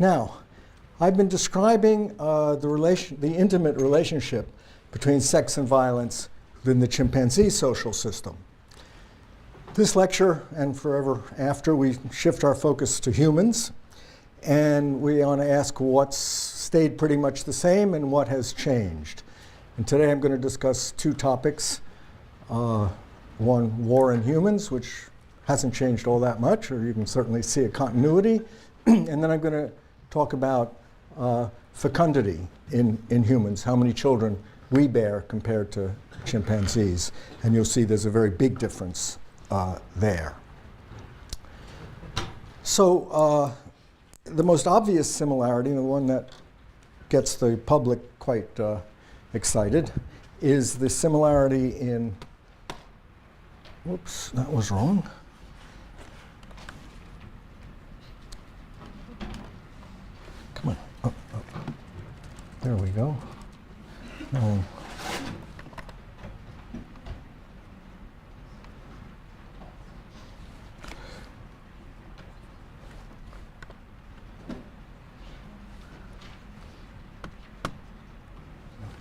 Now, I've been describing the intimate relationship between sex and violence within the chimpanzee social system. This lecture, and forever after, we shift our focus to humans, and we want to ask what's stayed pretty much the same and what has changed. And today I'm going to discuss two topics. One, war in humans, which hasn't changed all that much, or you can certainly see a continuity. And then I'm going to talk about fecundity in humans, how many children we bear compared to chimpanzees. And you'll see there's a very big difference there. So the most obvious similarity, and the one that gets the public quite excited, is the similarity in, whoops, that was wrong. Come on, up. There we go. Oh.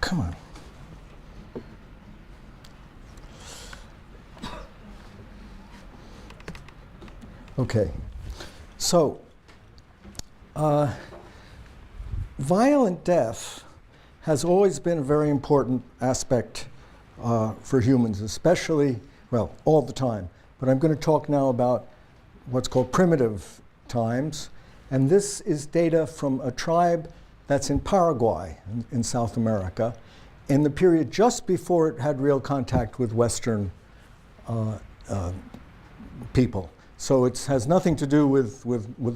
Come on. Okay, so violent death has always been a very important aspect for humans, especially, well, all the time. But I'm going to talk now about what's called primitive times. And this is data from a tribe that's in Paraguay, in South America, in the period just before it had real contact with Western people. So it has nothing to do with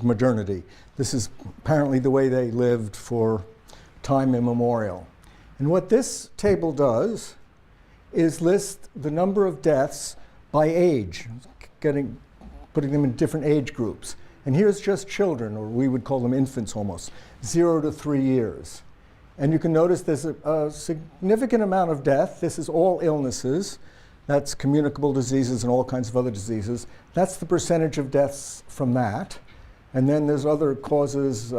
modernity. This is apparently the way they lived for time immemorial. And what this table does is list the number of deaths by age, putting them in different age groups. And here's just children, or we would call them infants almost, 0 to 3 years. And you can notice there's a significant amount of death. This is all illnesses. That's communicable diseases and all kinds of other diseases. That's the percentage of deaths from that. And then there's other causes,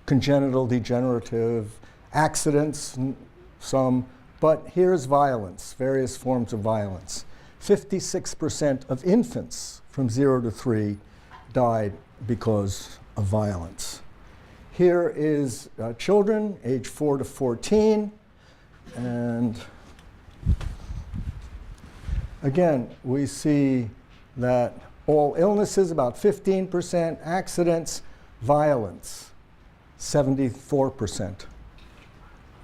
congenital, degenerative, accidents, some. But here's violence, various forms of violence. 56% of infants from 0 to 3 died because of violence. Here is children, age 4 to 14. And again, we see that all illnesses, about 15%, accidents, violence, 74%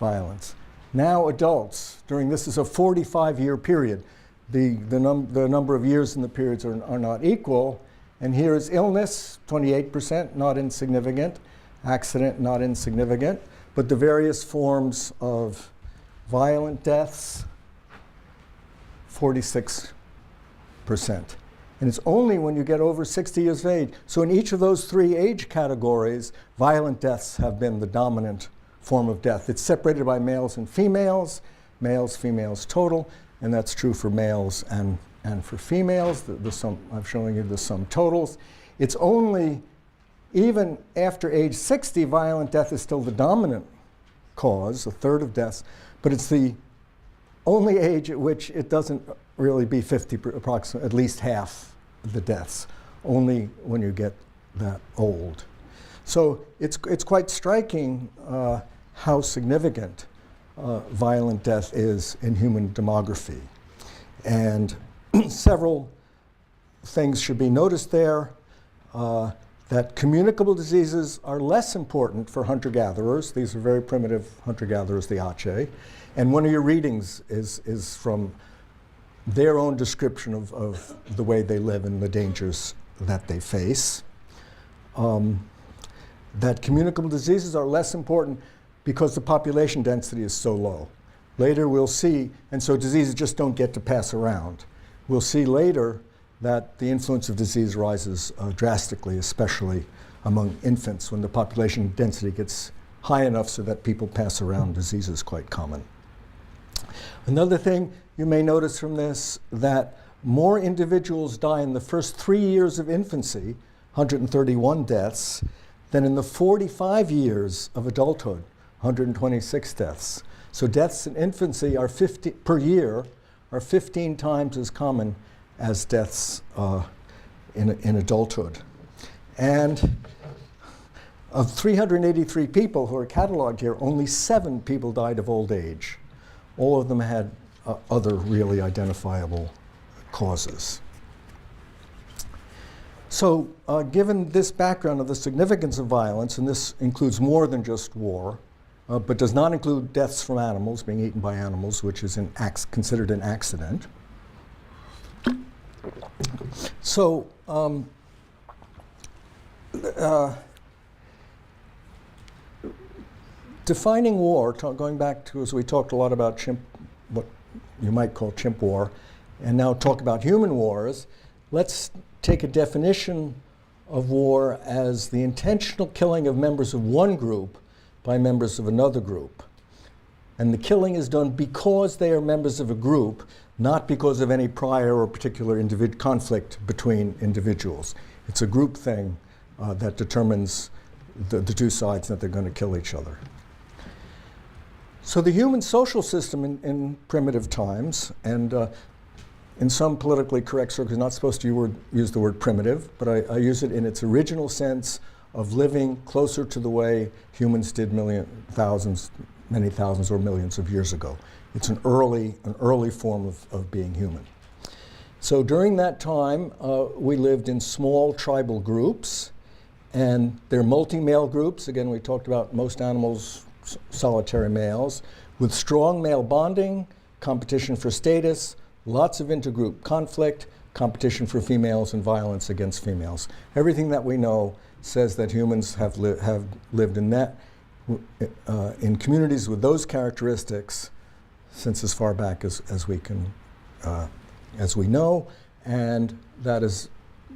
violence. Now adults, this is a 45-year period. The number of years in the periods are not equal. And here is illness, 28%, not insignificant. Accident, not insignificant. But the various forms of violent deaths, 46%. And it's only when you get over 60 years of age. So in each of those three age categories, violent deaths have been the dominant form of death. It's separated by males and females, males, females total, and that's true for males and for females. The sum, I'm showing you the sum totals. It's only, even after age 60, violent death is still the dominant cause, a third of deaths, but it's the only age at which it doesn't really be 50, approximately, at least half of the deaths, only when you get that old. So it's quite striking how significant violent death is in human demography. And several things should be noticed there. That communicable diseases are less important for hunter-gatherers. These are very primitive hunter-gatherers, the Ache. And one of your readings is from their own description of the way they live and the dangers that they face. That communicable diseases are less important because the population density is so low. Later we'll see, and so diseases just don't get to pass around. We'll see later that the influence of disease rises drastically, especially among infants, when the population density gets high enough so that people pass around diseases quite common. Another thing you may notice from this, that more individuals die in the first 3 years of infancy, 131 deaths, then in the 45 years of adulthood, 126 deaths. So deaths in infancy are per year are 15 times as common as deaths in adulthood. And of 383 people who are cataloged here, only 7 people died of old age. All of them had other really identifiable causes. So given this background of the significance of violence, and this includes more than just war, but does not include deaths from animals, being eaten by animals, which is considered an accident. So defining war, going back to, as we talked a lot about what you might call chimp war, and now talk about human wars, let's take a definition of war as the intentional killing of members of one group by members of another group. And the killing is done because they are members of a group, not because of any prior or particular conflict between individuals. It's a group thing that determines the two sides that they're going to kill each other. So the human social system in primitive times, and in some politically correct circles, not supposed to use the word primitive, but I use it in its original sense of living closer to the way humans did many thousands or millions of years ago. It's an early form of being human. So during that time, we lived in small tribal groups, and they're multi-male groups. Again, we talked about most animals solitary males, with strong male bonding, competition for status, lots of intergroup conflict, competition for females, and violence against females. Everything that we know says that humans have lived in communities with those characteristics since as far back as we know, and that is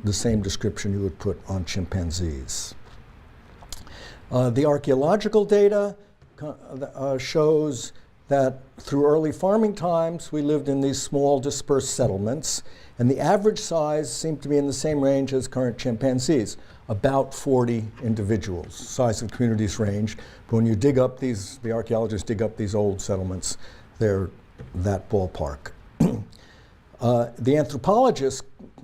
the same description you would put on chimpanzees. The archaeological data shows that through early farming times, we lived in these small dispersed settlements, and the average size seemed to be in the same range as current chimpanzees, about 40 individuals. Size of communities range, but when you dig up the archaeologists dig up these old settlements, they're that ballpark. The anthropologists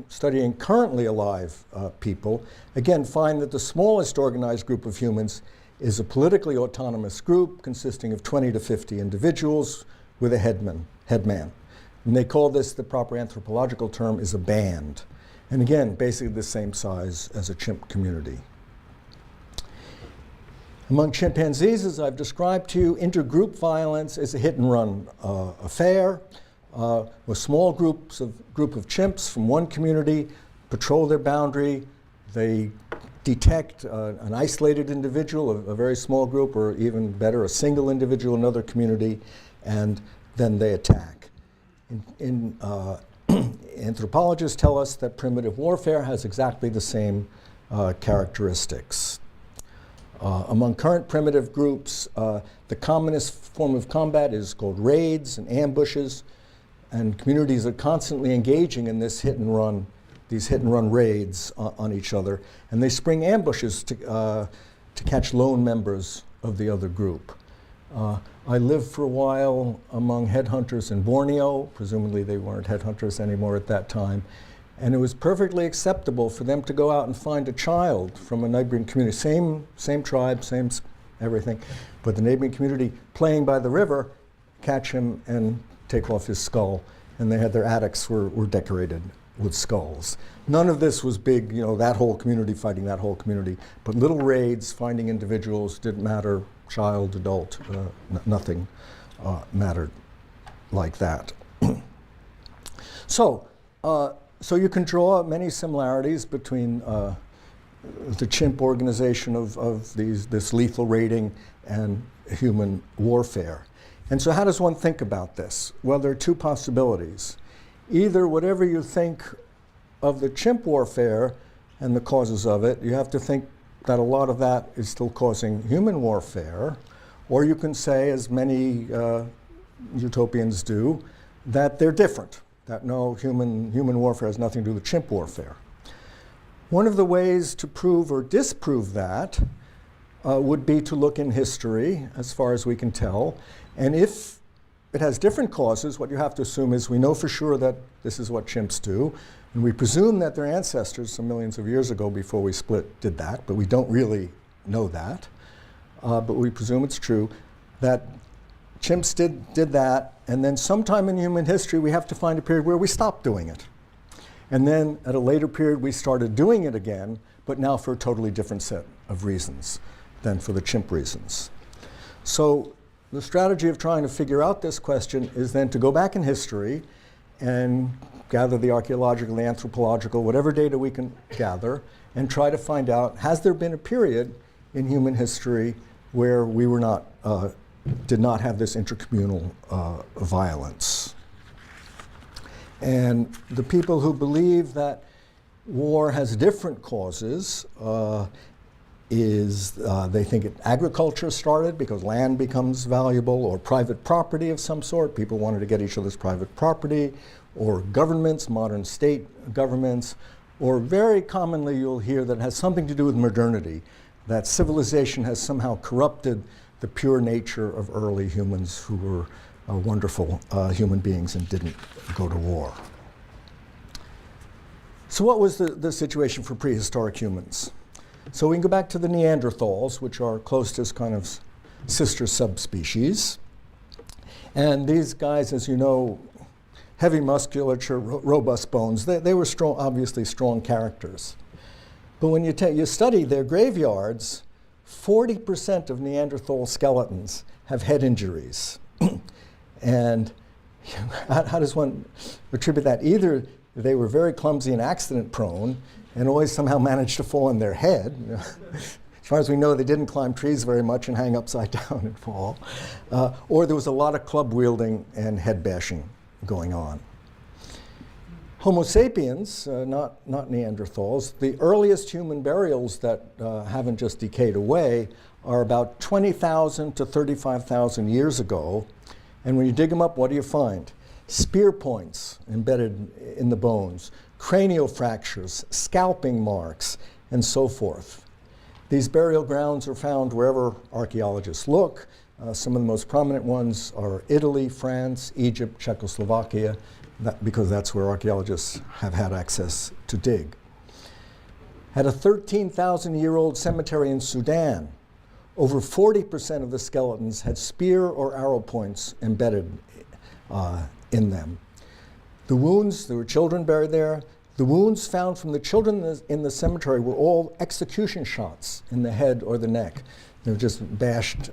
studying currently alive people, again, find that the smallest organized group of humans is a politically autonomous group consisting of 20 to 50 individuals with a headman. And they call this, the proper anthropological term is a band. And again, basically the same size as a chimp community. Among chimpanzees, as I've described to you, intergroup violence is a hit-and-run affair, with small group of chimps from one community patrol their boundary. They detect an isolated individual, a very small group, or even better, a single individual in another community, and then they attack. Anthropologists tell us that primitive warfare has exactly the same characteristics. Among current primitive groups, the commonest form of combat is called raids and ambushes, and communities are constantly engaging in this these hit-and-run raids on each other, and they spring ambushes to catch lone members of the other group. I lived for a while among headhunters in Borneo. Presumably they weren't headhunters anymore at that time. And it was perfectly acceptable for them to go out and find a child from a neighboring community, same tribe, same everything, but the neighboring community playing by the river, catch him and take off his skull. And they had their attics were decorated with skulls. None of this was big, that whole community fighting that whole community, but little raids, finding individuals, didn't matter, child, adult, nothing mattered like that. So you can draw many similarities between the chimp organization of this lethal raiding and human warfare. And so how does one think about this? Well, there are two possibilities. Either whatever you think of the chimp warfare and the causes of it, you have to think that a lot of that is still causing human warfare, or you can say, as many utopians do, that they're different, that no, human warfare has nothing to do with chimp warfare. One of the ways to prove or disprove that would be to look in history, as far as we can tell. And if it has different causes, what you have to assume is we know for sure that this is what chimps do. And we presume that their ancestors some millions of years ago before we split did that, but we don't really know that. But we presume it's true that chimps did that, and then sometime in human history we have to find a period where we stopped doing it. And then at a later period we started doing it again, but now for a totally different set of reasons than for the chimp reasons. So the strategy of trying to figure out this question is then to go back in history and gather the archaeological, the anthropological, whatever data we can gather, and try to find out, has there been a period in human history where we were not, did not have this intercommunal violence? And the people who believe that war has different causes they think agriculture started because land becomes valuable, or private property of some sort. People wanted to get each other's private property, or governments, modern state governments, or very commonly you'll hear that it has something to do with modernity, that civilization has somehow corrupted the pure nature of early humans who were wonderful human beings and didn't go to war. So what was the situation for prehistoric humans? So we can go back to the Neanderthals, which are closest kind of sister subspecies. And these guys, as you know, heavy musculature, robust bones, they were strong, obviously strong characters. But when you study their graveyards, 40% of Neanderthal skeletons have head injuries. And how does one attribute that? Either they were very clumsy and accident prone and always somehow managed to fall on their head. As far as we know, they didn't climb trees very much and hang upside down and fall. Or there was a lot of club wielding and head bashing going on. Homo sapiens, not Neanderthals, the earliest human burials that haven't just decayed away are about 20,000 to 35,000 years ago. And when you dig them up, what do you find? Spear points embedded in the bones, cranial fractures, scalping marks, and so forth. These burial grounds are found wherever archaeologists look. Some of the most prominent ones are Italy, France, Egypt, Czechoslovakia, because that's where archaeologists have had access to dig. At a 13,000-year-old cemetery in Sudan, over 40% of the skeletons had spear or arrow points embedded in them. The wounds, there were children buried there. The wounds found from the children in the cemetery were all execution shots in the head or the neck. They were just bashed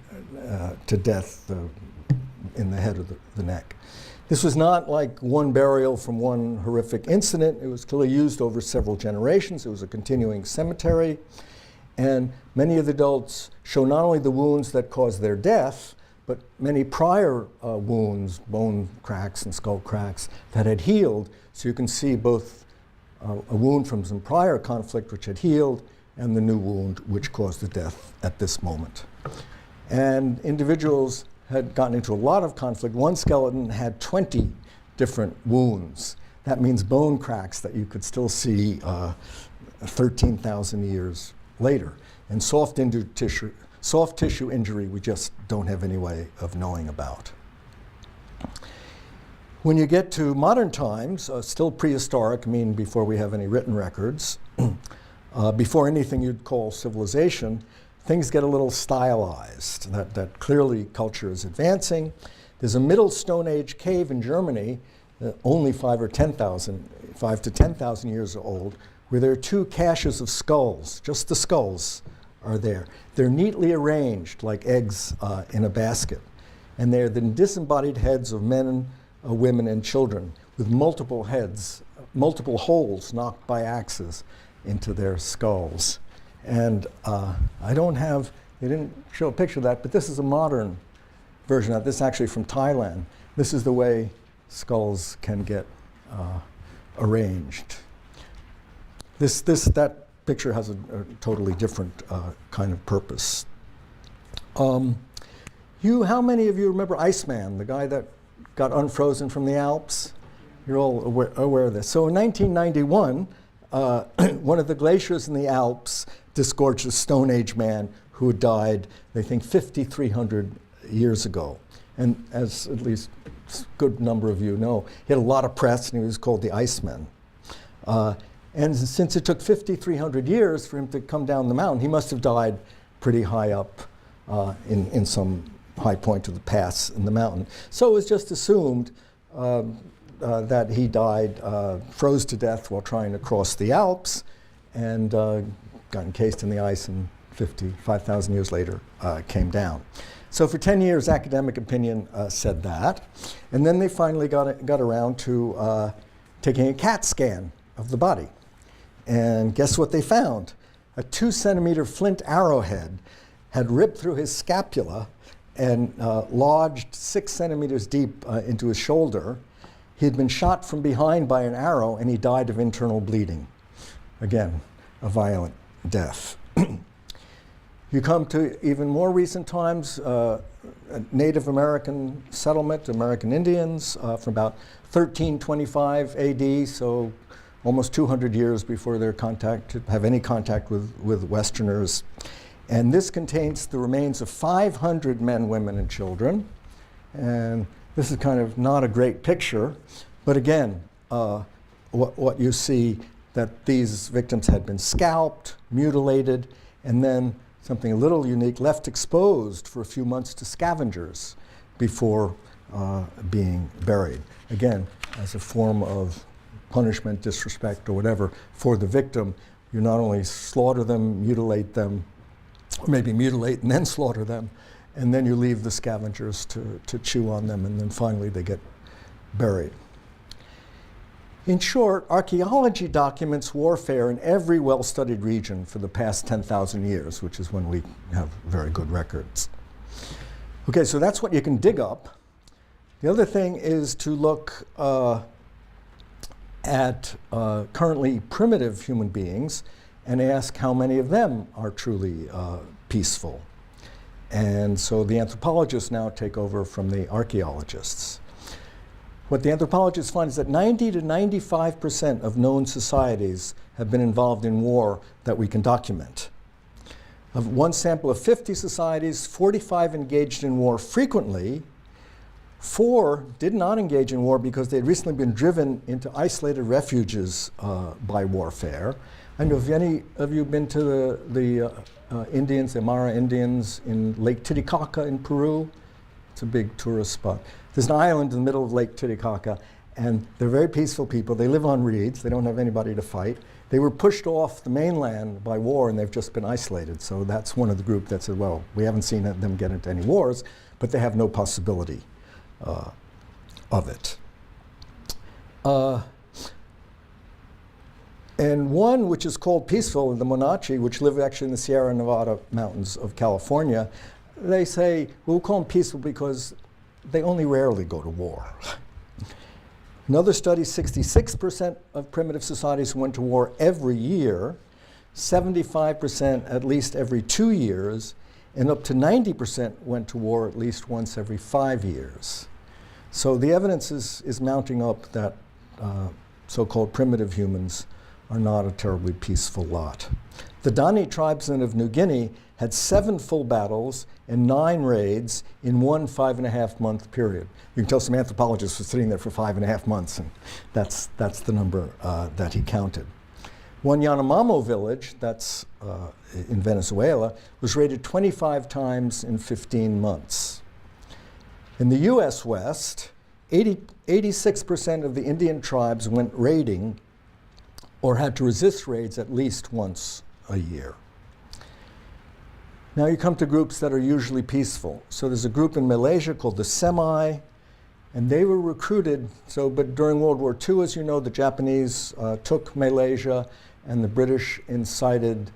to death in the head or the neck. This was not like one burial from one horrific incident. It was clearly used over several generations. It was a continuing cemetery. And many of the adults show not only the wounds that caused their death, but many prior wounds, bone cracks and skull cracks, that had healed. So you can see both a wound from some prior conflict which had healed and the new wound which caused the death at this moment. And individuals had gotten into a lot of conflict. One skeleton had 20 different wounds. That means bone cracks that you could still see 13,000 years later. And soft tissue injury we just don't have any way of knowing about. When you get to modern times, still prehistoric, I mean before we have any written records, before anything you'd call civilization, things get a little stylized, that clearly culture is advancing. There's a middle Stone Age cave in Germany, only 5 to 10,000 years old, where there are 2 caches of skulls, just the skulls are there. They're neatly arranged like eggs in a basket. And they're the disembodied heads of men, women, and children with multiple heads, multiple holes knocked by axes into their skulls. And they didn't show a picture of that, but this is a modern version of that. This is actually from Thailand. This is the way skulls can get arranged. That picture has a totally different kind of purpose. How many of you remember Iceman, the guy that got unfrozen from the Alps? You're all aware of this. So in 1991, one of the glaciers in the Alps disgorged a Stone Age man who had died, they think, 5,300 years ago. And as at least a good number of you know, he had a lot of press, and he was called the Iceman. And since it took 5,300 years for him to come down the mountain, he must have died pretty high up in some high point of the pass in the mountain. So it was just assumed that he died, froze to death while trying to cross the Alps, and got encased in the ice, and 5,000 years later came down. So for 10 years, academic opinion said that. And then they finally got around to taking a CAT scan of the body. And guess what they found? A 2-centimeter flint arrowhead had ripped through his scapula and lodged 6 centimeters deep into his shoulder. He had been shot from behind by an arrow, and he died of internal bleeding. Again, a violent death. You come to even more recent times, a Native American settlement, American Indians, from about 1325 AD, so almost 200 years before they're have any contact with Westerners. And this contains the remains of 500 men, women, and children. And this is kind of not a great picture, but again, what you see, that these victims had been scalped, mutilated, and then something a little unique, left exposed for a few months to scavengers before being buried. Again, as a form of punishment, disrespect, or whatever for the victim. You not only slaughter them, mutilate them, or maybe mutilate and then slaughter them, and then you leave the scavengers to chew on them, and then finally they get buried. In short, archaeology documents warfare in every well-studied region for the past 10,000 years, which is when we have very good records. Okay, so that's what you can dig up. The other thing is to look at currently primitive human beings and ask how many of them are truly peaceful. And so the anthropologists now take over from the archaeologists. What the anthropologists find is that 90 to 95% of known societies have been involved in war that we can document. Of one sample of 50 societies, 45 engaged in war frequently. 4 did not engage in war because they had recently been driven into isolated refuges by warfare. I know, have any of you been to the Indians, the Aymara Indians in Lake Titicaca in Peru? It's a big tourist spot. There's an island in the middle of Lake Titicaca, and they're very peaceful people. They live on reeds. They don't have anybody to fight. They were pushed off the mainland by war, and they've just been isolated. So that's one of the group that said, well, we haven't seen them get into any wars, but they have no possibility of it. And one which is called peaceful, the Monachi, which live actually in the Sierra Nevada mountains of California, they say, we'll call them peaceful because they only rarely go to war. Another study, 66% of primitive societies went to war every year, 75% at least every 2 years, and up to 90% went to war at least once every 5 years. So the evidence is mounting up that so-called primitive humans are not a terribly peaceful lot. The Dani tribesmen of New Guinea had 7 full battles and 9 raids in one 5.5-month period. You can tell some anthropologists were sitting there for 5.5 months, and that's the number that he counted. One Yanomamo village, that's in Venezuela, was raided 25 times in 15 months. In the US West, 86% of the Indian tribes went raiding or had to resist raids at least once a year. Now you come to groups that are usually peaceful. So there's a group in Malaysia called the Semi, and they were recruited. But during World War II, as you know, the Japanese took Malaysia, and the British incited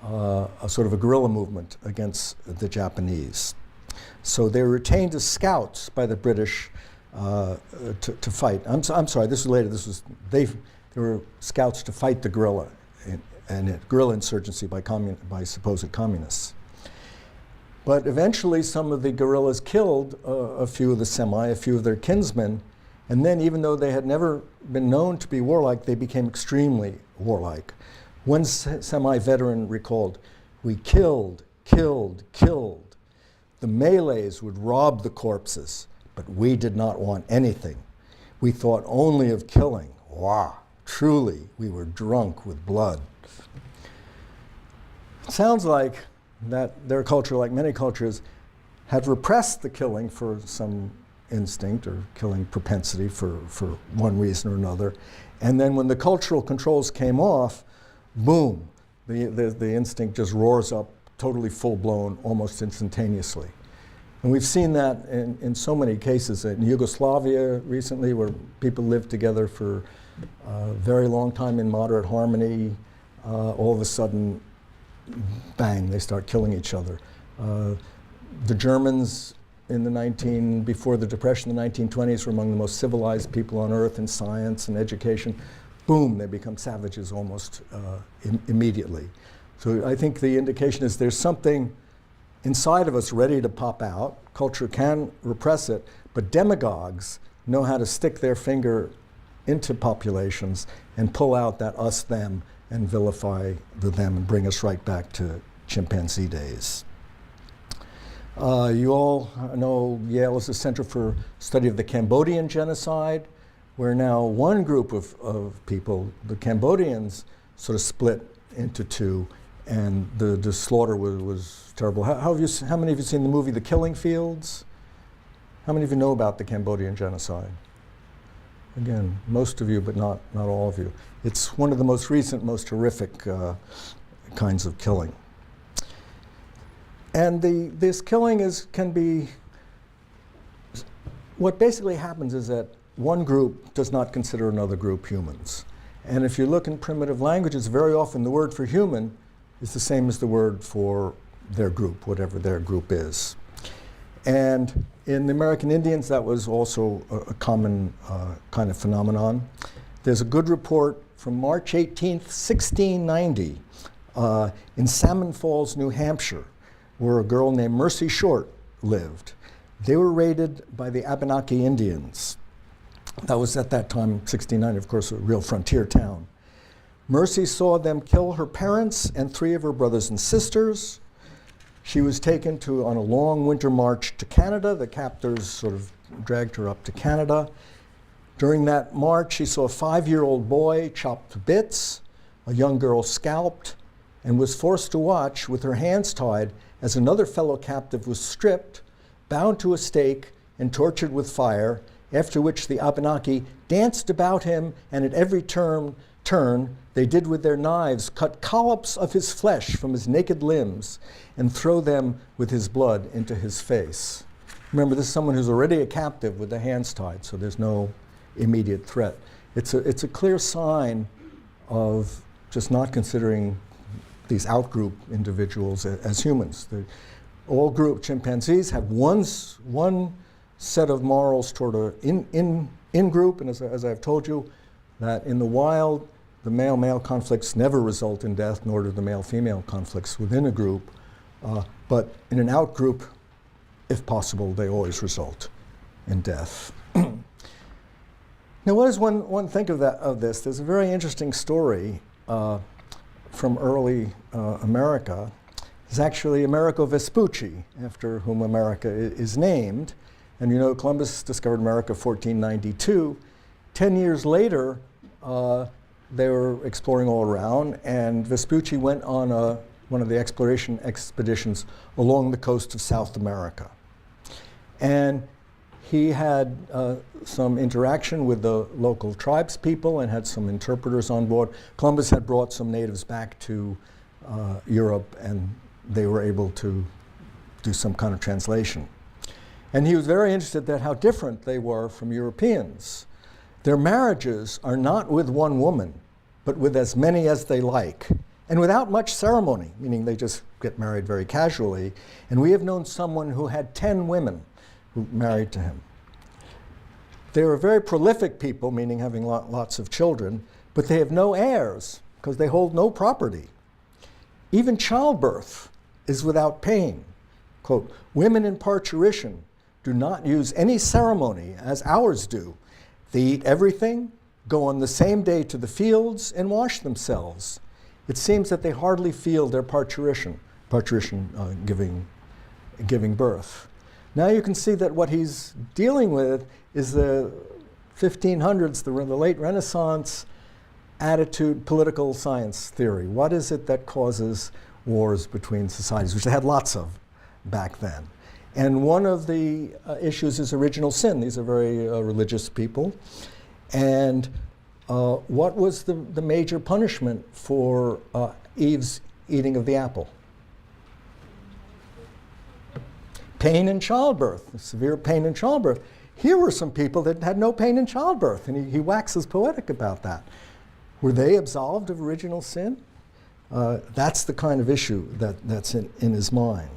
a sort of a guerrilla movement against the Japanese. So they were retained as scouts by the British to fight. I'm sorry, this was later. They were scouts to fight the guerrilla and guerrilla insurgency by supposed communists. But eventually, some of the guerrillas killed a few of the Semi, a few of their kinsmen, and then even though they had never been known to be warlike, they became extremely warlike. One Semi veteran recalled, "We killed, killed, killed. The Malays would rob the corpses, but we did not want anything. We thought only of killing. Wow, truly, we were drunk with blood. It sounds like that their culture, like many cultures, had repressed the killing for some instinct or killing propensity for one reason or another. And then when the cultural controls came off, boom, the instinct just roars up, totally full-blown, almost instantaneously. And we've seen that in so many cases. In Yugoslavia recently, where people lived together for a very long time in moderate harmony, all of a sudden, bang, they start killing each other. The Germans before the Depression in the 1920s were among the most civilized people on earth in science and education. Boom, they become savages almost immediately. So I think the indication is there's something inside of us ready to pop out. Culture can repress it, but demagogues know how to stick their finger into populations and pull out that us, them, and vilify the them and bring us right back to chimpanzee days. You all know Yale is the Center for Study of the Cambodian Genocide, where now one group of people, the Cambodians, sort of split into two, and the slaughter was terrible. How many of you seen the movie The Killing Fields? How many of you know about the Cambodian genocide? Again, most of you, but not all of you. It's one of the most recent, most horrific kinds of killing. And this killing can be, what basically happens is that one group does not consider another group humans. And if you look in primitive languages, very often the word for human is the same as the word for their group, whatever their group is. And in the American Indians, that was also a common kind of phenomenon. There's a good report from March 18th, 1690, in Salmon Falls, New Hampshire, where a girl named Mercy Short lived. They were raided by the Abenaki Indians. That was at that time, 1690, of course, a real frontier town. Mercy saw them kill her parents and 3 of her brothers and sisters. She was taken on a long winter march to Canada. The captors sort of dragged her up to Canada. During that march, she saw a 5-year-old boy chopped to bits, a young girl scalped, and was forced to watch with her hands tied as another fellow captive was stripped, bound to a stake, and tortured with fire, after which the Abenaki danced about him, and at every turn they did with their knives cut collops of his flesh from his naked limbs and throw them with his blood into his face. Remember, this is someone who's already a captive with the hands tied, so there's no immediate threat. It's a clear sign of just not considering these outgroup individuals as humans. All chimpanzees have one set of morals toward an in-group, and as I've told you, that in the wild, the male-male conflicts never result in death, nor do the male-female conflicts within a group. But in an out-group, if possible, they always result in death. Now, what does one think of this? There's a very interesting story from early America. It's actually Amerigo Vespucci, after whom America is named. And you know, Columbus discovered America 1492. 10 years later, they were exploring all around, and Vespucci went on one of the exploration expeditions along the coast of South America. And he had some interaction with the local tribes people and had some interpreters on board. Columbus had brought some natives back to Europe, and they were able to do some kind of translation. And he was very interested at how different they were from Europeans. Their marriages are not with one woman, but with as many as they like, and without much ceremony, meaning they just get married very casually. And we have known someone who had 10 women who married to him. They were very prolific people, meaning having lots of children, but they have no heirs because they hold no property. Even childbirth is without pain. Quote, "Women in parturition do not use any ceremony as ours do. They eat everything, go on the same day to the fields, and wash themselves. It seems that they hardly feel their parturition, parturition giving birth. Now you can see that what he's dealing with is the 1500s, the late Renaissance attitude, political science theory. What is it that causes wars between societies, which they had lots of back then? And one of the issues is original sin. These are very religious people. And what was the major punishment for Eve's eating of the apple? Pain in childbirth, severe pain in childbirth. Here were some people that had no pain in childbirth, and he waxes poetic about that. Were they absolved of original sin? That's the kind of issue that's in his mind.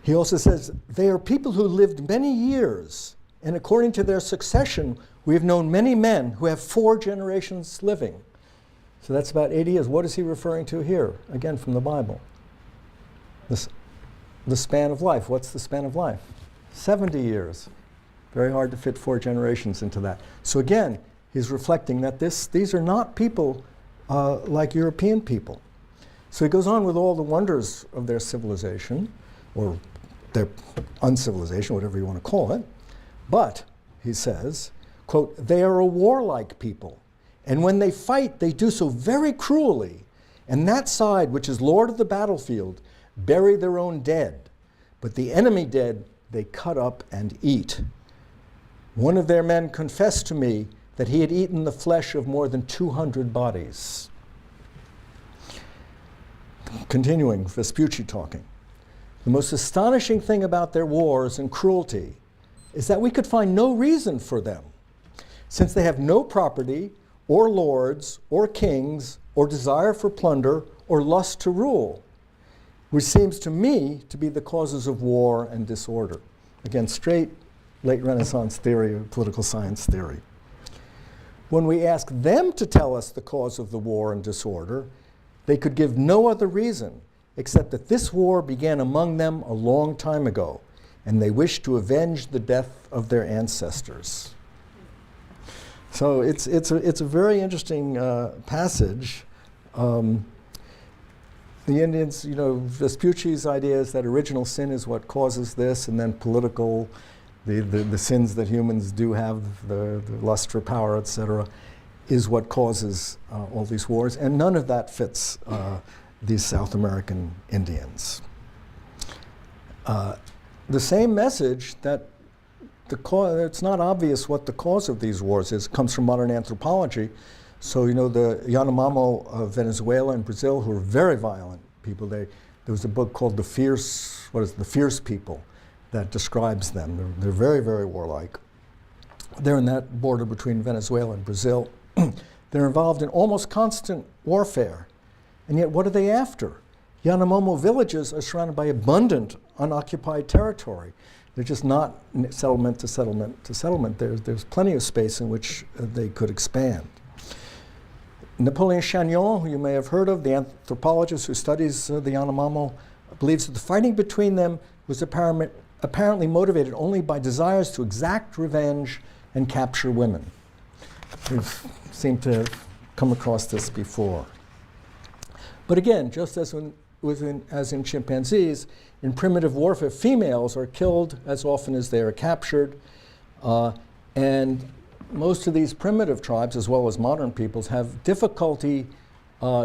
He also says, they are people who lived many years, and according to their succession, we have known many men who have 4 generations living. So that's about 80 years. What is he referring to here? Again, from the Bible. The span of life. What's the span of life? 70 years. Very hard to fit 4 generations into that. So again, he's reflecting that these are not people like European people. So he goes on with all the wonders of their civilization, or their uncivilization, whatever you want to call it. But, he says, quote, they are a warlike people, and when they fight, they do so very cruelly, and that side, which is lord of the battlefield, bury their own dead, but the enemy dead they cut up and eat. One of their men confessed to me that he had eaten the flesh of more than 200 bodies. Continuing, Vespucci talking. The most astonishing thing about their wars and cruelty is that we could find no reason for them, since they have no property, or lords, or kings, or desire for plunder, or lust to rule, which seems to me to be the causes of war and disorder. Again, straight late Renaissance theory of political science theory. When we ask them to tell us the cause of the war and disorder, they could give no other reason except that this war began among them a long time ago, and they wish to avenge the death of their ancestors. So it's a very interesting passage. The Indians, Vespucci's idea is that original sin is what causes this, and then political, the sins that humans do have, the lust for power, etc., is what causes all these wars, and none of that fits these South American Indians. The same message that it's not obvious what the cause of these wars is comes from modern anthropology. So the Yanomamo of Venezuela and Brazil, who are very violent people, there was a book called The Fierce People that describes them. They're very, very warlike. They're in that border between Venezuela and Brazil. They're involved in almost constant warfare. And yet, what are they after? Yanomamo villages are surrounded by abundant unoccupied territory. They're just not settlement to settlement to settlement. There's plenty of space in which they could expand. Napoleon Chagnon, who you may have heard of, the anthropologist who studies the Yanomamo, believes that the fighting between them was apparently motivated only by desires to exact revenge and capture women. We've seemed to have come across this before. But again, just as in chimpanzees, in primitive warfare, females are killed as often as they are captured. And most of these primitive tribes, as well as modern peoples, have difficulty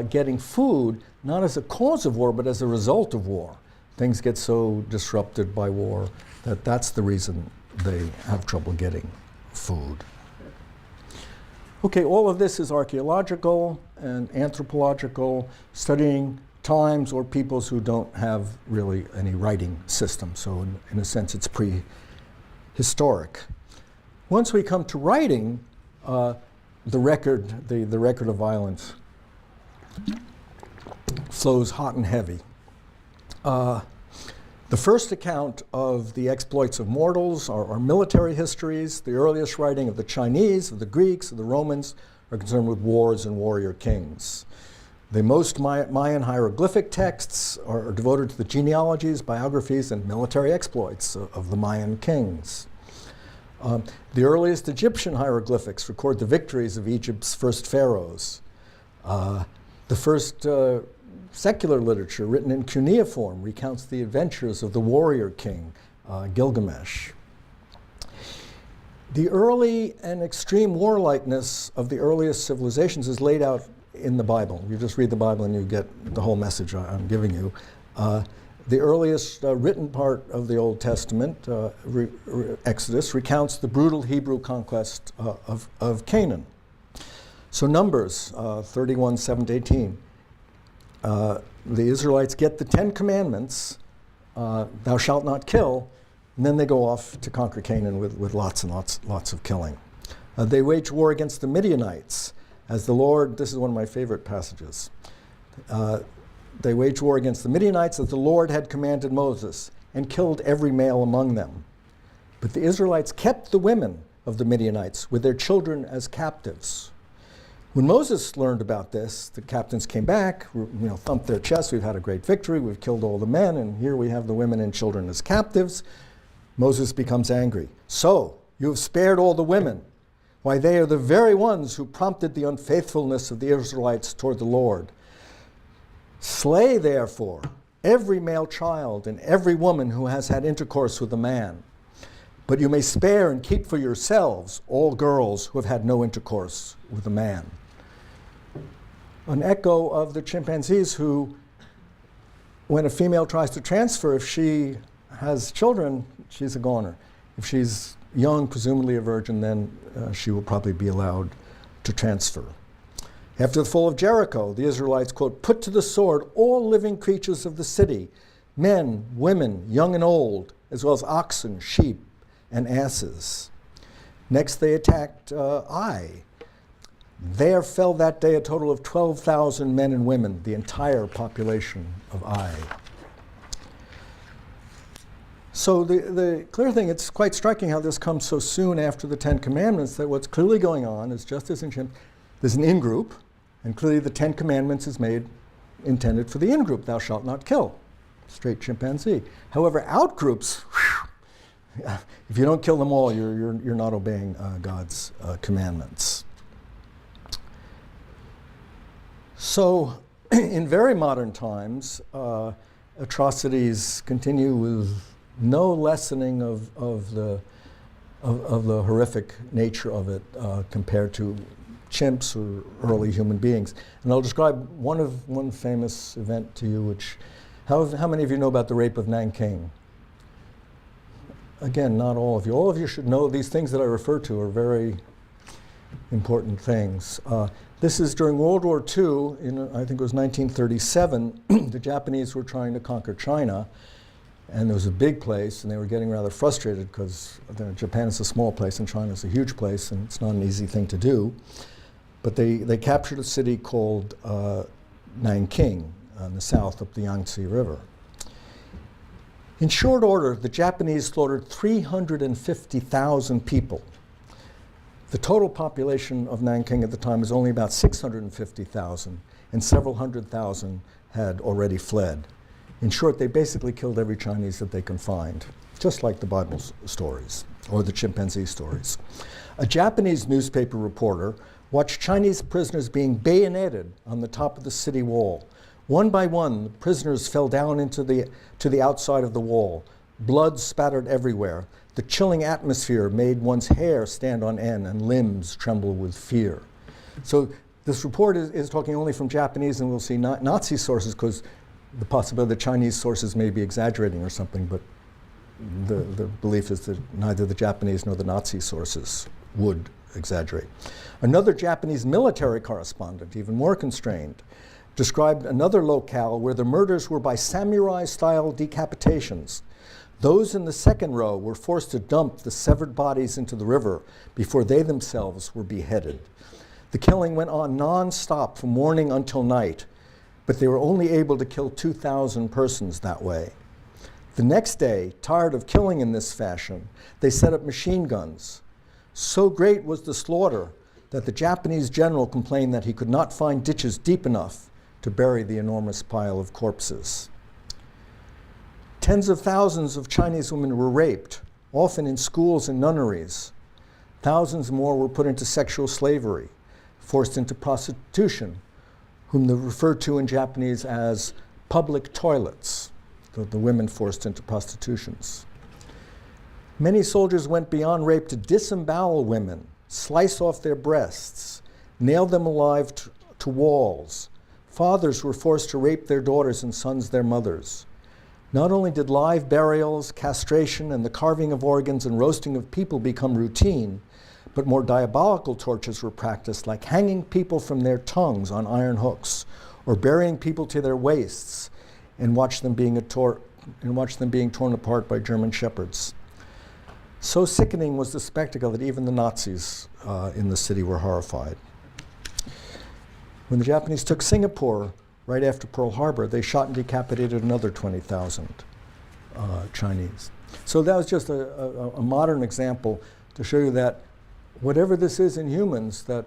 getting food, not as a cause of war, but as a result of war. Things get so disrupted by war that that's the reason they have trouble getting food. Okay, all of this is archaeological and anthropological, studying times or peoples who don't have really any writing system. So in a sense, it's prehistoric. Once we come to writing, the record of violence flows hot and heavy. The first account of the exploits of mortals are military histories. The earliest writing of the Chinese, of the Greeks, of the Romans are concerned with wars and warrior kings. The most Mayan hieroglyphic texts are devoted to the genealogies, biographies, and military exploits of the Mayan kings. The earliest Egyptian hieroglyphics record the victories of Egypt's first pharaohs. The first secular literature written in cuneiform recounts the adventures of the warrior king, Gilgamesh. The early and extreme warlikeness of the earliest civilizations is laid out in the Bible. You just read the Bible and you get the whole message I'm giving you. The earliest written part of the Old Testament, Exodus, recounts the brutal Hebrew conquest of Canaan. So Numbers 31, 7 to 18. The Israelites get the 10 Commandments, thou shalt not kill, and then they go off to conquer Canaan with lots and lots of killing. They wage war against the Midianites, as the Lord, this is one of my favorite passages. They waged war against the Midianites as the Lord had commanded Moses, and killed every male among them. But the Israelites kept the women of the Midianites with their children as captives. When Moses learned about this, the captains came back, thumped their chests, we've had a great victory, we've killed all the men, and here we have the women and children as captives. Moses becomes angry. So, you have spared all the women. Why, they are the very ones who prompted the unfaithfulness of the Israelites toward the Lord. Slay, therefore, every male child and every woman who has had intercourse with a man. But you may spare and keep for yourselves all girls who have had no intercourse with a man. An echo of the chimpanzees who, when a female tries to transfer, if she has children, she's a goner. If she's young, presumably a virgin, then she will probably be allowed to transfer. After the fall of Jericho, the Israelites, quote, put to the sword all living creatures of the city, men, women, young and old, as well as oxen, sheep, and asses. Next, they attacked Ai. There fell that day a total of 12,000 men and women, the entire population of Ai. So the clear thing, it's quite striking how this comes so soon after the Ten Commandments, that what's clearly going on is just as in chimp, there's an in-group, and clearly the Ten Commandments is intended for the in-group, thou shalt not kill, straight chimpanzee. However, out-groups, if you don't kill them all, you're not obeying God's commandments. So, in very modern times, atrocities continue with no lessening of the horrific nature of it compared to chimps or early human beings. And I'll describe one famous event to you, which, how many of you know about the rape of Nanking? Again, not all of you. All of you should know these things that I refer to are very important things. This is during World War II, I think it was 1937, the Japanese were trying to conquer China, and there was a big place, and they were getting rather frustrated because Japan is a small place and China is a huge place, and it's not an easy thing to do. But they captured a city called Nanking in the south up the Yangtze River. In short order, the Japanese slaughtered 350,000 people. The total population of Nanking at the time was only about 650,000, and several hundred thousand had already fled. In short, they basically killed every Chinese that they could find, just like the Bible stories, or the chimpanzee stories. A Japanese newspaper reporter watched Chinese prisoners being bayoneted on the top of the city wall. One by one, the prisoners fell down to the outside of the wall. Blood spattered everywhere. The chilling atmosphere made one's hair stand on end and limbs tremble with fear. So this report is talking only from Japanese, and we'll see Nazi sources, because the possibility that Chinese sources may be exaggerating or something, but the belief is that neither the Japanese nor the Nazi sources would exaggerate. Another Japanese military correspondent, even more constrained, described another locale where the murders were by samurai-style decapitations. Those in the second row were forced to dump the severed bodies into the river before they themselves were beheaded. The killing went on non-stop from morning until night, but they were only able to kill 2,000 persons that way. The next day, tired of killing in this fashion, they set up machine guns. So great was the slaughter that the Japanese general complained that he could not find ditches deep enough to bury the enormous pile of corpses. Tens of thousands of Chinese women were raped, often in schools and nunneries. Thousands more were put into sexual slavery, forced into prostitution, whom they refer to in Japanese as public toilets, the women forced into prostitutions. Many soldiers went beyond rape to disembowel women, slice off their breasts, nail them alive to walls. Fathers were forced to rape their daughters and sons their mothers. Not only did live burials, castration, and the carving of organs and roasting of people become routine, but more diabolical tortures were practiced, like hanging people from their tongues on iron hooks, or burying people to their waists, and watch them being torn apart by German shepherds. So sickening was the spectacle that even the Nazis in the city were horrified. When the Japanese took Singapore right after Pearl Harbor, they shot and decapitated another 20,000 Chinese. So that was just a modern example to show you that whatever this is in humans that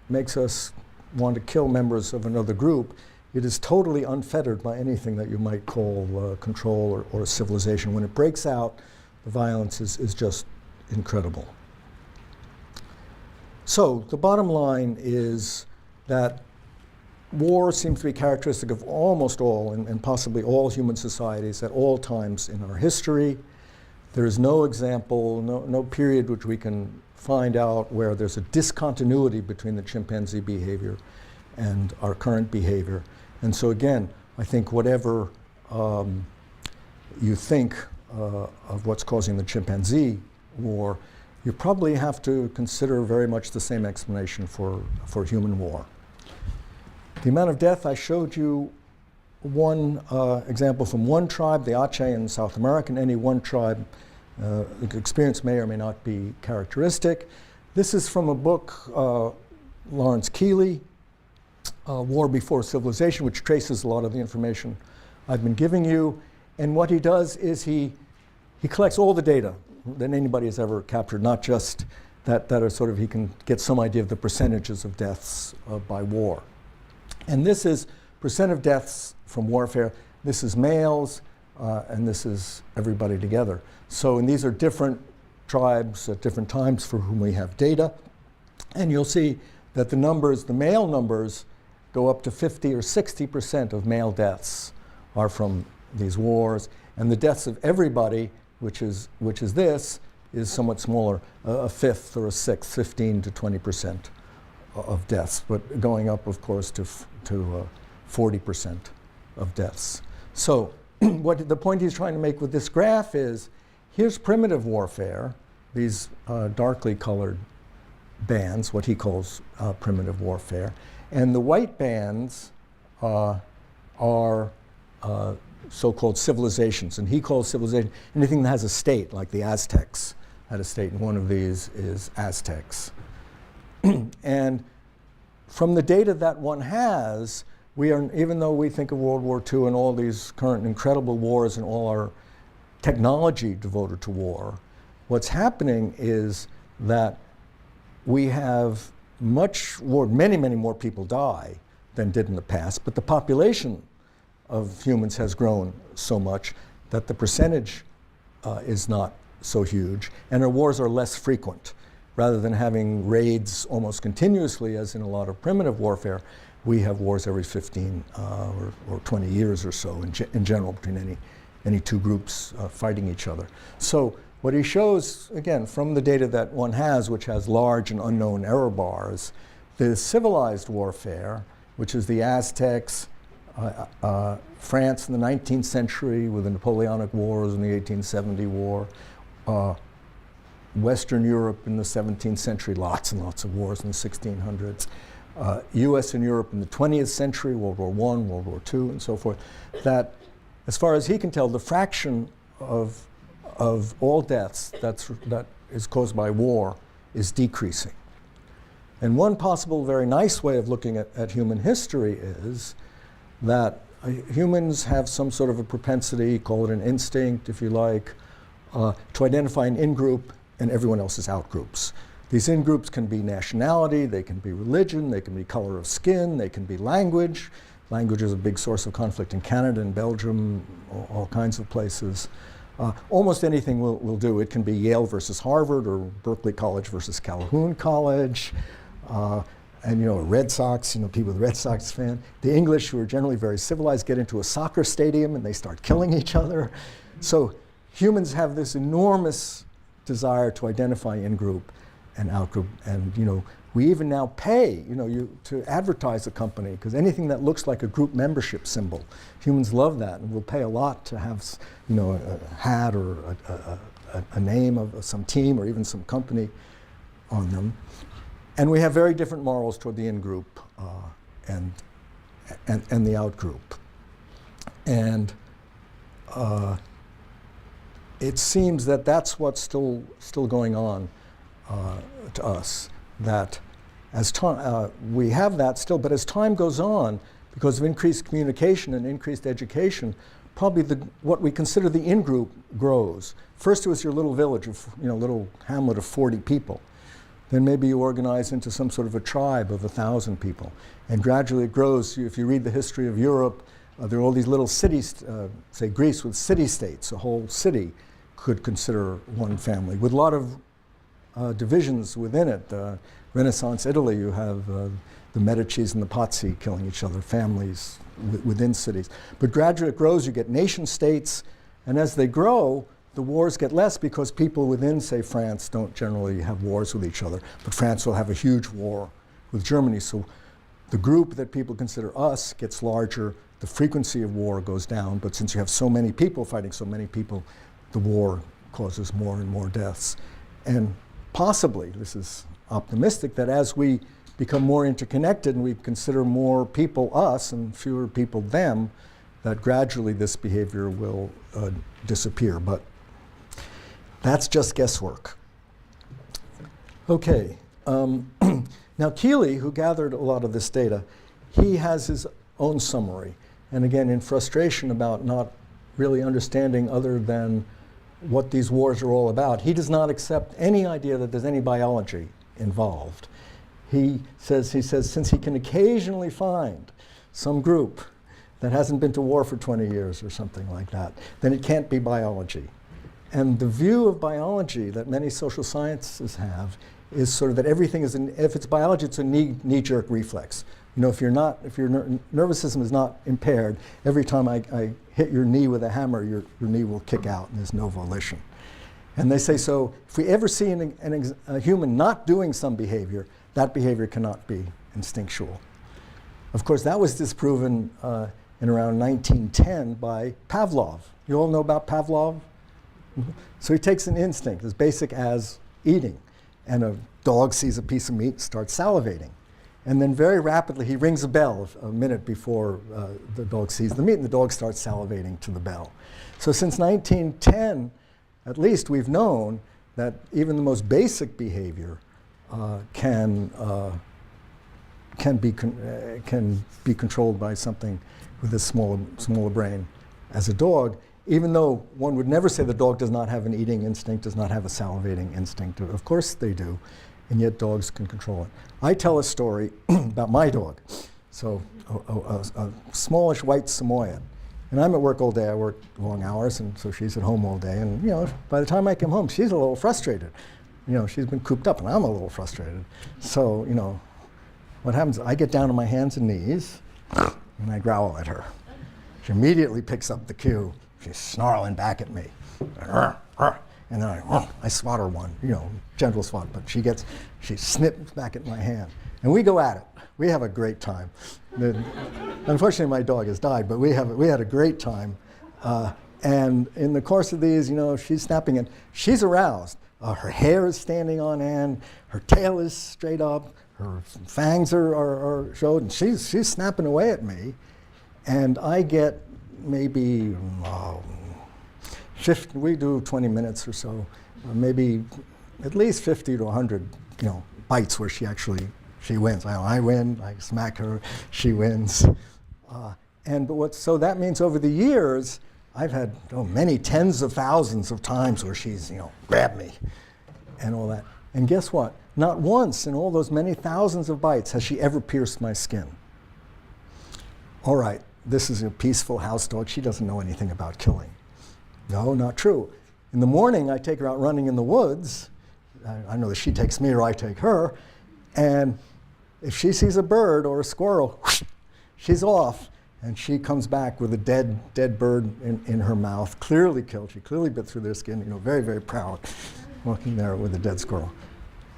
makes us want to kill members of another group, it is totally unfettered by anything that you might call control or civilization. When it breaks out, the violence is just incredible. So the bottom line is that war seems to be characteristic of almost all, and possibly all human societies at all times in our history. There is no example, no period which we can find out where there's a discontinuity between the chimpanzee behavior and our current behavior. And so again, I think whatever you think of what's causing the chimpanzee war, you probably have to consider very much the same explanation for human war. The amount of death, I showed you one example from one tribe, the Aceh in South America. In any one tribe, the experience may or may not be characteristic. This is from a book, Lawrence Keeley, War Before Civilization, which traces a lot of the information I've been giving you. And what he does is he collects all the data that anybody has ever captured, not just that are sort of, he can get some idea of the percentages of deaths by war. And this is percent of deaths from warfare. This is males, and this is everybody together. So, and these are different tribes at different times for whom we have data. And you'll see that the numbers, the male numbers, go up to 50 or 60% of male deaths are from these wars. And the deaths of everybody, which is this, is somewhat smaller, a fifth or a sixth, 15 to 20% of deaths, but going up, of course, to 40% of deaths. So what the point he's trying to make with this graph is, here's primitive warfare, these darkly colored bands, what he calls primitive warfare, and the white bands are so-called civilizations, and he calls civilization anything that has a state, like the Aztecs had a state, and one of these is Aztecs. And from the data that one has, we are, even though we think of World War II and all these current incredible wars and all our technology devoted to war, what's happening is that we have many, many more people die than did in the past, but the population of humans has grown so much that the percentage is not so huge, and our wars are less frequent. Rather than having raids almost continuously, as in a lot of primitive warfare, we have wars every 15 or 20 years or so in general between any two groups fighting each other. So what he shows, again, from the data that one has, which has large and unknown error bars, the civilized warfare, which is the Aztecs, France in the 19th century with the Napoleonic Wars and the 1870 War, Western Europe in the 17th century, lots and lots of wars in the 1600s, US and Europe in the 20th century, World War I, World War II, and so forth, that as far as he can tell, the fraction of all deaths that is caused by war is decreasing. And one possible very nice way of looking at human history is that humans have some sort of a propensity, call it an instinct if you like, to identify an in-group and everyone else's out-groups. These in-groups can be nationality, they can be religion, they can be color of skin, they can be language. Language is a big source of conflict in Canada and Belgium, all kinds of places. Almost anything will do. It can be Yale versus Harvard or Berkeley College versus Calhoun College. and Red Sox, people with Red Sox fan. The English, who are generally very civilized, get into a soccer stadium and they start killing each other. So humans have this enormous desire to identify in-group and out-group, and we even now pay, to advertise a company, because anything that looks like a group membership symbol, humans love that, and we'll pay a lot to have, a hat or a name of some team or even some company on them. And we have very different morals toward the in-group and the out-group. And it seems that that's what's still going on to us, that as time, we have that still, but as time goes on, because of increased communication and increased education, probably what we consider the in-group grows. First it was your little village, of, little hamlet of 40 people. Then maybe you organize into some sort of a tribe of 1,000 people. And gradually it grows. If you read the history of Europe, there are all these little cities, say Greece with city-states. A whole city could consider one family, with a lot of divisions within it. Renaissance Italy, you have the Medicis and the Pazzi killing each other, families within cities. But gradually it grows, you get nation states, and as they grow, the wars get less because people within, say, France don't generally have wars with each other, but France will have a huge war with Germany. So the group that people consider us gets larger, the frequency of war goes down, but since you have so many people fighting so many people, the war causes more and more deaths. And possibly, this is optimistic, that as we become more interconnected and we consider more people us and fewer people them, that gradually this behavior will disappear. But that's just guesswork. Okay. Now Keeley, who gathered a lot of this data, he has his own summary. And again, in frustration about not really understanding other than what these wars are all about, he does not accept any idea that there's any biology involved. He says since he can occasionally find some group that hasn't been to war for 20 years or something like that, then it can't be biology. And the view of biology that many social sciences have is sort of that everything is, if it's biology, it's a knee-jerk reflex. If your nervous system is not impaired, every time I hit your knee with a hammer, your knee will kick out and there's no volition. And they say, so if we ever see a human not doing some behavior, that behavior cannot be instinctual. Of course, that was disproven in around 1910 by Pavlov. You all know about Pavlov? Mm-hmm. So he takes an instinct as basic as eating, and a dog sees a piece of meat, starts salivating. And then very rapidly he rings a bell a minute before the dog sees the meat, and the dog starts salivating to the bell. So since 1910, at least, we've known that even the most basic behavior can be controlled by something with a smaller brain as a dog, even though one would never say the dog does not have an eating instinct, does not have a salivating instinct. Of course they do, and yet dogs can control it. I tell a story about my dog. So a smallish white Samoyed. And I'm at work all day. I work long hours, and so she's at home all day. And by the time I come home, she's a little frustrated. She's been cooped up, and I'm a little frustrated. So what happens? I get down on my hands and knees, and I growl at her. She immediately picks up the cue. She's snarling back at me, and then I swat her one, gentle swat. But she snips back at my hand, and we go at it. We have a great time. Unfortunately, my dog has died, but we had a great time. And in the course of these, she's snapping, and she's aroused. Her hair is standing on end. Her tail is straight up. Her fangs are showed, and she's snapping away at me. And I get maybe 50. We do 20 minutes or so, maybe at least 50 to 100, bites where she wins. I win, I smack her, she wins. So that means over the years, I've had many tens of thousands of times where she's, grabbed me and all that. And guess what? Not once in all those many thousands of bites has she ever pierced my skin. All right, this is a peaceful house dog. She doesn't know anything about killing. No, not true. In the morning, I take her out running in the woods. I know that she takes me or I take her. And if she sees a bird or a squirrel, she's off, and she comes back with a dead bird in her mouth, clearly killed. She clearly bit through their skin, very, very proud, walking there with a dead squirrel.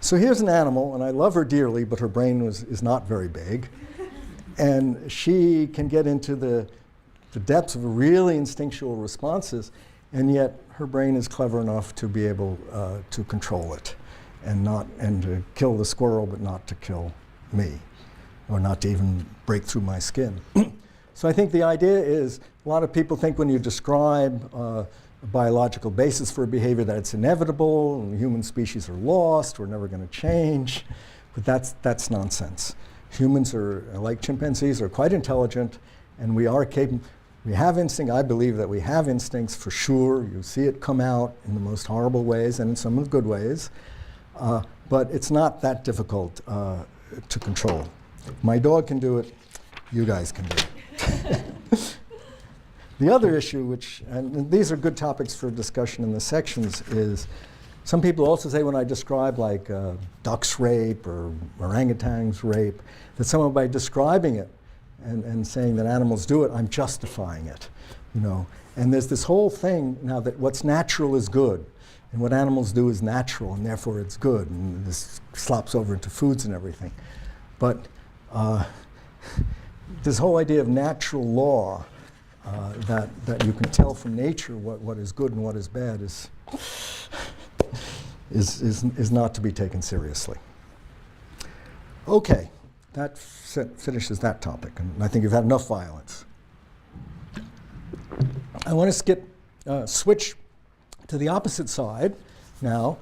So here's an animal, and I love her dearly, but her brain is not very big. And she can get into the depths of really instinctual responses, and yet her brain is clever enough to be able to control it and to kill the squirrel, but not to kill me, or not to even break through my skin. So I think the idea is, a lot of people think when you describe a biological basis for a behavior that it's inevitable, and human species are lost, we're never going to change, but that's nonsense. Humans are, like chimpanzees, are quite intelligent, and we are capable. We have instinct. I believe that we have instincts for sure. You see it come out in the most horrible ways and in some of the good ways, but it's not that difficult to control. My dog can do it. You guys can do it. The other issue, and these are good topics for discussion in the sections, is some people also say when I describe like ducks rape or orangutans rape, that somehow by describing it and saying that animals do it, I'm justifying it, And there's this whole thing now that what's natural is good, and what animals do is natural, and therefore it's good, and this slops over into foods and everything. But this whole idea of natural law, that you can tell from nature what is good and what is bad is not to be taken seriously. Okay, that finishes that topic, and I think you've had enough violence. I want to switch to the opposite side now.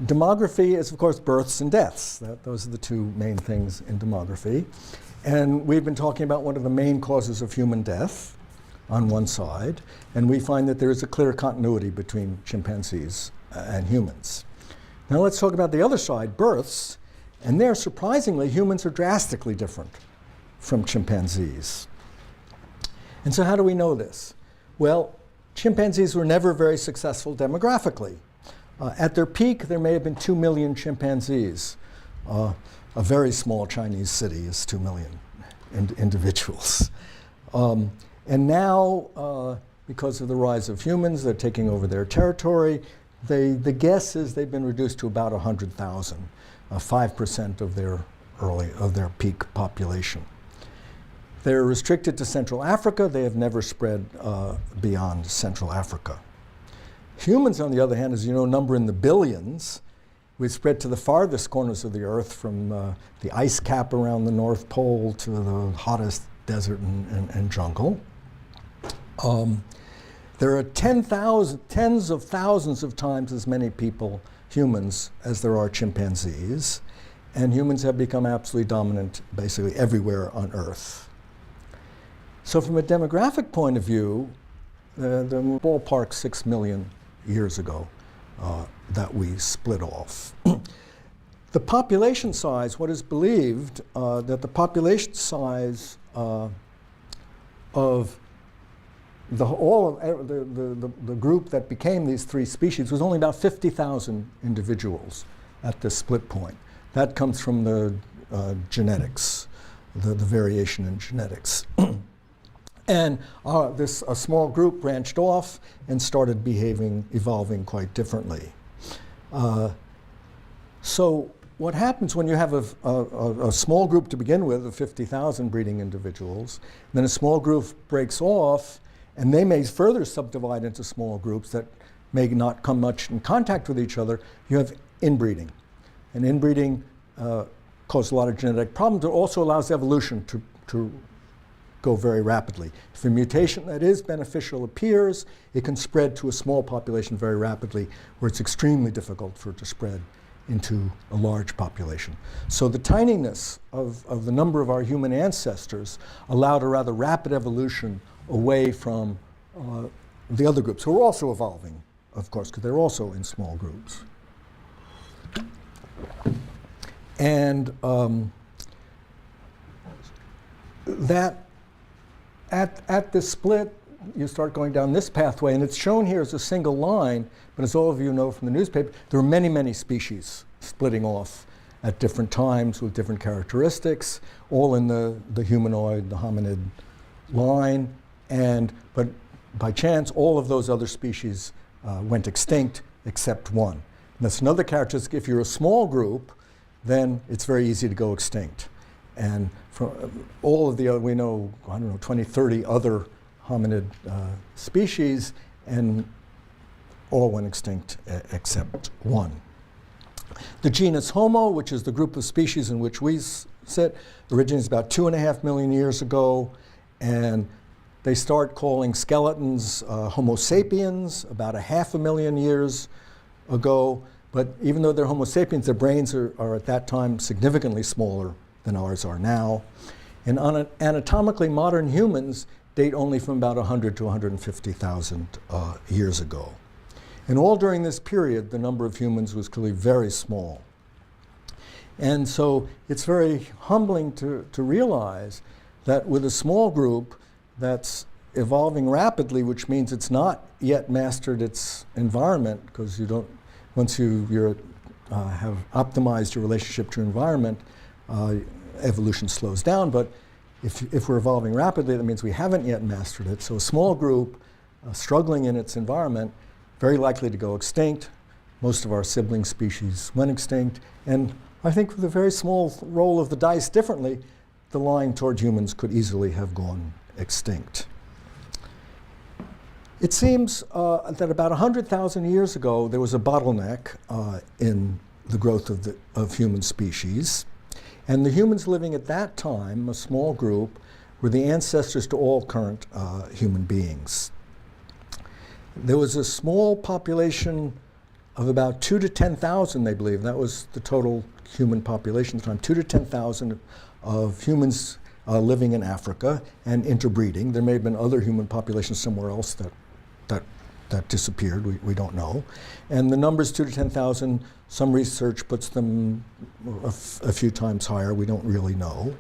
Demography is, of course, births and deaths. Those are the two main things in demography. And we've been talking about one of the main causes of human death on one side, and we find that there is a clear continuity between chimpanzees and humans. Now let's talk about the other side, births, and there, surprisingly, humans are drastically different from chimpanzees. And so how do we know this? Well, chimpanzees were never very successful demographically. At their peak, there may have been 2 million chimpanzees. A very small Chinese city is 2 million individuals. And now, because of the rise of humans, they're taking over their territory. The guess is they've been reduced to about 100,000, 5% of their peak population. They're restricted to Central Africa. They have never spread beyond Central Africa. Humans, on the other hand, as you know, number in the billions. We've spread to the farthest corners of the Earth, from the ice cap around the North Pole to the hottest desert and jungle. There are tens of thousands of times as many people, humans, as there are chimpanzees, and humans have become absolutely dominant basically everywhere on Earth. So from a demographic point of view, the ballpark 6 million years ago that we split off. The population size, what is believed that the population size of the group that became these three species was only about 50,000 individuals at this split point. That comes from the genetics, the variation in genetics. And a small group branched off and started evolving quite differently. So what happens when you have a small group to begin with of 50,000 breeding individuals, then a small group breaks off, and they may further subdivide into small groups that may not come much in contact with each other, you have inbreeding. And inbreeding causes a lot of genetic problems. It also allows evolution to go very rapidly. If a mutation that is beneficial appears, it can spread to a small population very rapidly, where it's extremely difficult for it to spread into a large population. So the tininess of the number of our human ancestors allowed a rather rapid evolution away from the other groups, who are also evolving, of course, because they're also in small groups. And that at this split, you start going down this pathway, and it's shown here as a single line, but as all of you know from the newspaper, there are many, many species splitting off at different times with different characteristics, all in the humanoid, the hominid line, but by chance, all of those other species went extinct except one. And that's another characteristic. If you're a small group, then it's very easy to go extinct. And from all of the other, we know, 20, 30 other hominid species, and all went extinct except one. The genus Homo, which is the group of species in which we sit, originates about 2.5 million years ago, and they start calling skeletons Homo sapiens about 500,000 years ago. But even though they're Homo sapiens, their brains are at that time significantly smaller than ours are now. And anatomically, modern humans date only from about 100 to 150,000 years ago. And all during this period, the number of humans was clearly very small. And so it's very humbling to realize that with a small group that's evolving rapidly, which means it's not yet mastered its environment, because you don't, once you have optimized your relationship to your environment, evolution slows down. But if we're evolving rapidly, that means we haven't yet mastered it. So a small group struggling in its environment, very likely to go extinct. Most of our sibling species went extinct. And I think with a very small roll of the dice differently, the line toward humans could easily have gone extinct. It seems that about 100,000 years ago, there was a bottleneck in the growth of human species. And the humans living at that time, a small group, were the ancestors to all current human beings. There was a small population of about 2 to 10,000, they believe. That was the total human population at the time, 2 to 10,000 of humans living in Africa and interbreeding. There may have been other human populations somewhere else that disappeared. We don't know. And the numbers 2 to 10,000, some research puts them a few times higher. We don't really know.